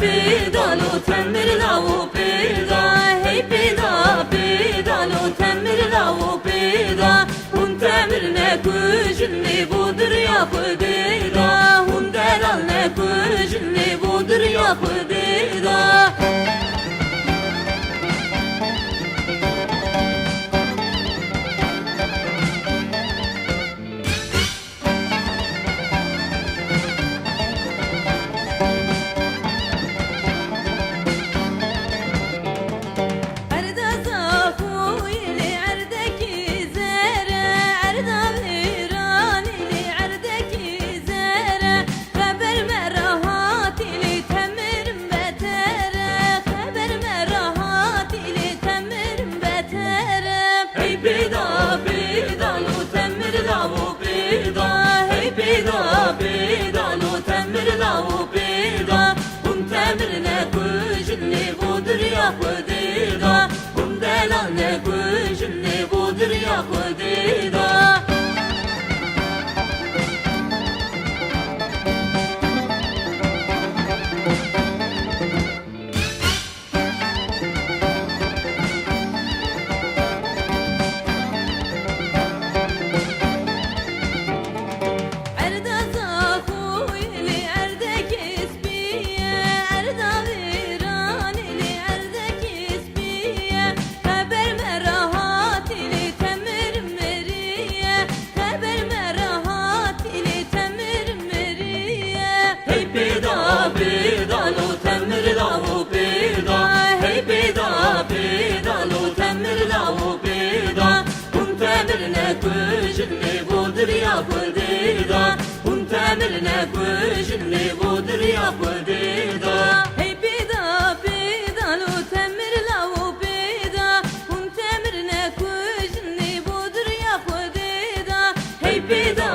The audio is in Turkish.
pedalo temir lavu peda, hey peda pedalo temir lavu peda, hun temir ne kujin ne budur yapıdeda, hun delal ne kujin ne budur yapıdeda. Yapıdeda, hun delal ne kujin ne budur yapıdeda. Pedalo temir lavu peda, hey peda pedalo temir lavu peda, hun temir ne kujin ne budur yapıdeda, hun temir ne kujin ne budur yapıdeda. Hey peda pedalo temir lavu peda, hun temir ne kujin ne budur yapıdeda, hey peda